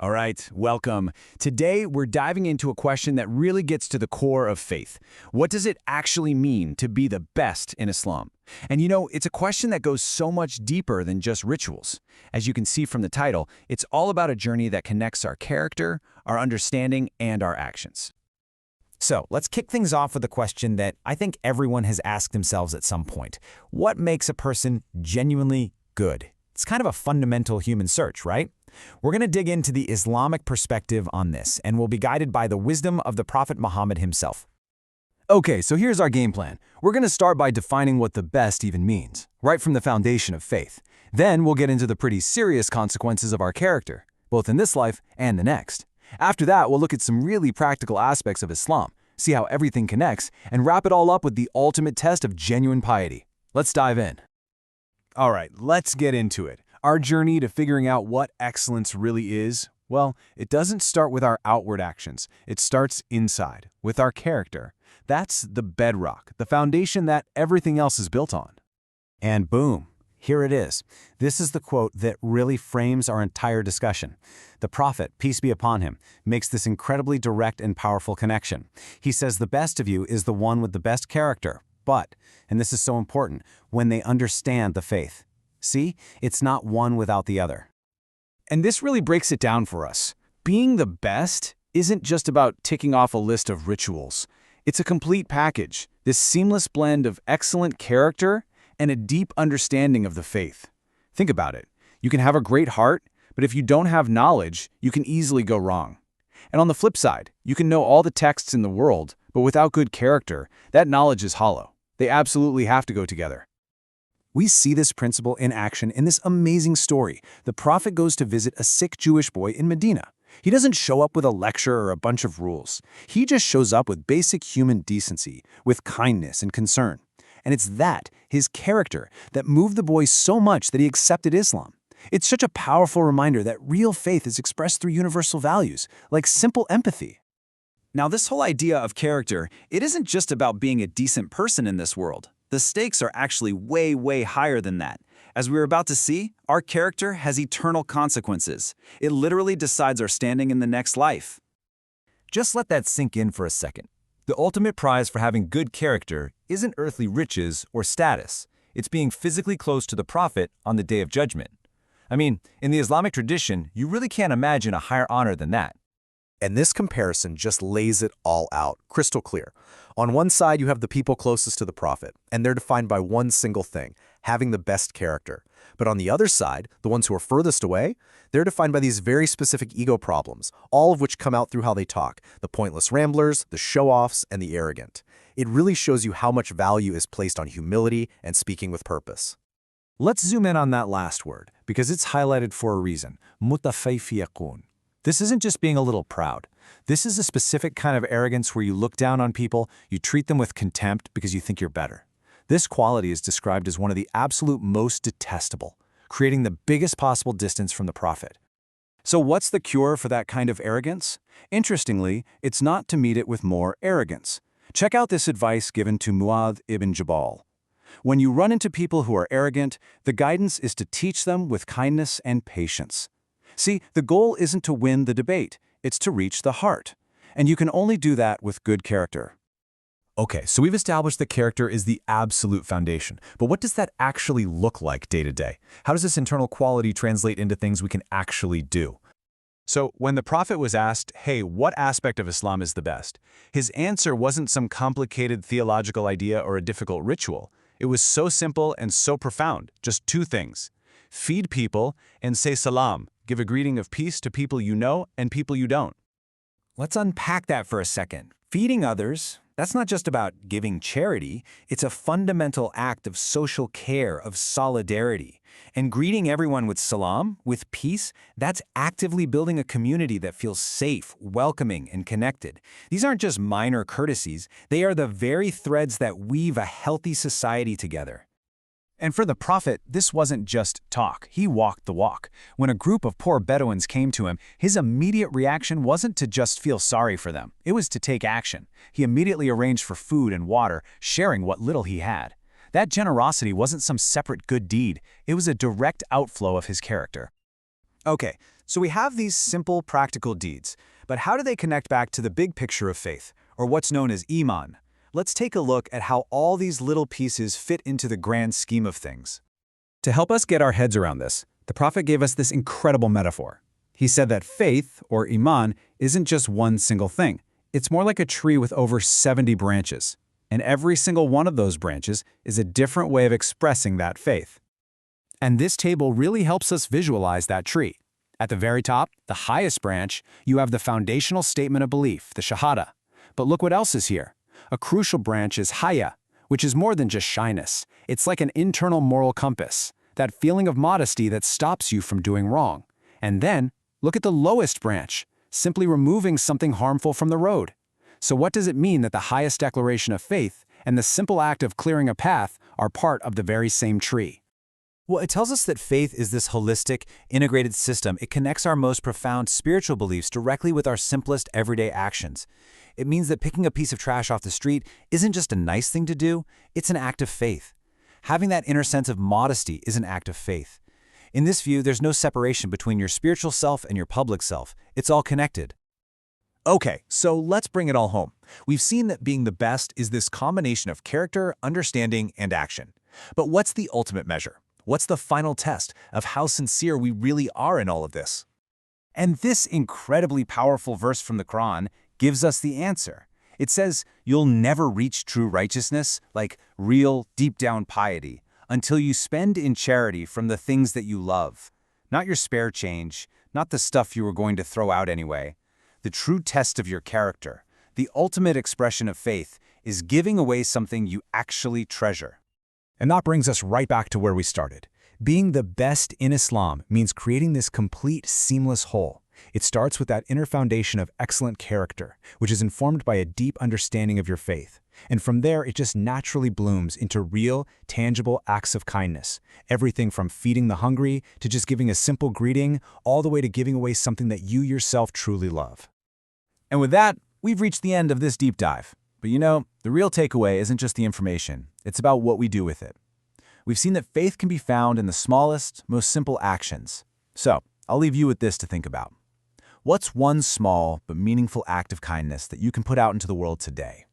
All right, welcome. Today, we're diving into a question that really gets to the core of faith. What does it actually mean to be the best in Islam? And it's a question that goes so much deeper than just rituals. As you can see from the title, it's all about a journey that connects our character, our understanding, and our actions. So let's kick things off with a question that I think everyone has asked themselves at some point. What makes a person genuinely good? It's kind of a fundamental human search, right? We're going to dig into the Islamic perspective on this, and we'll be guided by the wisdom of the Prophet Muhammad himself. Okay, so here's our game plan. We're going to start by defining what the best even means, right from the foundation of faith. Then we'll get into the pretty serious consequences of our character, both in this life and the next. After that, we'll look at some really practical aspects of Islam, see how everything connects, and wrap it all up with the ultimate test of genuine piety. Let's dive in. All right, let's get into it. Our journey to figuring out what excellence really is, well, it doesn't start with our outward actions. It starts inside, with our character. That's the bedrock, the foundation that everything else is built on. And boom, here it is. This is the quote that really frames our entire discussion. The Prophet, peace be upon him, makes this incredibly direct and powerful connection. He says the best of you is the one with the best character, but, and this is so important, when they understand the faith. See, it's not one without the other. And this really breaks it down for us. Being the best isn't just about ticking off a list of rituals. It's a complete package, this seamless blend of excellent character and a deep understanding of the faith. Think about it. You can have a great heart, but if you don't have knowledge, you can easily go wrong. And on the flip side, you can know all the texts in the world, but without good character, that knowledge is hollow. They absolutely have to go together. We see this principle in action in this amazing story. The Prophet goes to visit a sick Jewish boy in Medina. He doesn't show up with a lecture or a bunch of rules. He just shows up with basic human decency, with kindness and concern. And it's that, his character, that moved the boy so much that he accepted Islam. It's such a powerful reminder that real faith is expressed through universal values, like simple empathy. Now, this whole idea of character, it isn't just about being a decent person in this world. The stakes are actually way, way higher than that. As we're about to see, our character has eternal consequences. It literally decides our standing in the next life. Just let that sink in for a second. The ultimate prize for having good character isn't earthly riches or status. It's being physically close to the Prophet on the Day of Judgment. I mean, in the Islamic tradition, you really can't imagine a higher honor than that. And this comparison just lays it all out, crystal clear. On one side, you have the people closest to the Prophet, and they're defined by one single thing, having the best character. But on the other side, the ones who are furthest away, they're defined by these very specific ego problems, all of which come out through how they talk, the pointless ramblers, the show-offs, and the arrogant. It really shows you how much value is placed on humility and speaking with purpose. Let's zoom in on that last word, because it's highlighted for a reason, mutafayfiyakun. This isn't just being a little proud. This is a specific kind of arrogance where you look down on people, you treat them with contempt because you think you're better. This quality is described as one of the absolute most detestable, creating the biggest possible distance from the Prophet. So what's the cure for that kind of arrogance? Interestingly, it's not to meet it with more arrogance. Check out this advice given to Mu'adh ibn Jabal. When you run into people who are arrogant, the guidance is to teach them with kindness and patience. See, the goal isn't to win the debate, it's to reach the heart. And you can only do that with good character. Okay, so we've established that character is the absolute foundation. But what does that actually look like day to day? How does this internal quality translate into things we can actually do? So when the Prophet was asked, hey, what aspect of Islam is the best? His answer wasn't some complicated theological idea or a difficult ritual. It was so simple and so profound, just two things. Feed people and say salam. Give a greeting of peace to people you know and people you don't. Let's unpack that for a second. Feeding others, that's not just about giving charity, it's a fundamental act of social care, of solidarity. And greeting everyone with salam, with peace, that's actively building a community that feels safe, welcoming, and connected. These aren't just minor courtesies, they are the very threads that weave a healthy society together. And for the Prophet, this wasn't just talk. He walked the walk. When a group of poor Bedouins came to him, his immediate reaction wasn't to just feel sorry for them. It was to take action. He immediately arranged for food and water, sharing what little he had. That generosity wasn't some separate good deed. It was a direct outflow of his character. Okay, So we have these simple, practical deeds, but how do they connect back to the big picture of faith, or what's known as Iman? Let's take a look at how all these little pieces fit into the grand scheme of things. To help us get our heads around this, the Prophet gave us this incredible metaphor. He said that faith, or Iman, isn't just one single thing. It's more like a tree with over 70 branches, and every single one of those branches is a different way of expressing that faith. And this table really helps us visualize that tree. At the very top, the highest branch, you have the foundational statement of belief, the Shahada. But look what else is here. A crucial branch is Haya, which is more than just shyness. It's like an internal moral compass, that feeling of modesty that stops you from doing wrong. And then, look at the lowest branch, simply removing something harmful from the road. So what does it mean that the highest declaration of faith and the simple act of clearing a path are part of the very same tree? Well, it tells us that faith is this holistic, integrated system. It connects our most profound spiritual beliefs directly with our simplest everyday actions. It means that picking a piece of trash off the street isn't just a nice thing to do, it's an act of faith. Having that inner sense of modesty is an act of faith. In this view, there's no separation between your spiritual self and your public self. It's all connected. Okay, so let's bring it all home. We've seen that being the best is this combination of character, understanding, and action. But what's the ultimate measure? What's the final test of how sincere we really are in all of this? And this incredibly powerful verse from the Quran gives us the answer. It says, you'll never reach true righteousness, like real, deep-down piety, until you spend in charity from the things that you love. Not your spare change, not the stuff you were going to throw out anyway. The true test of your character, the ultimate expression of faith, is giving away something you actually treasure. And that brings us right back to where we started. Being the best in Islam means creating this complete, seamless whole. It starts with that inner foundation of excellent character, which is informed by a deep understanding of your faith. And from there, it just naturally blooms into real, tangible acts of kindness. Everything from feeding the hungry to just giving a simple greeting, all the way to giving away something that you yourself truly love. And with that, we've reached the end of this deep dive. But you know, the real takeaway isn't just the information, it's about what we do with it. We've seen that faith can be found in the smallest, most simple actions. So, I'll leave you with this to think about. What's one small but meaningful act of kindness that you can put out into the world today?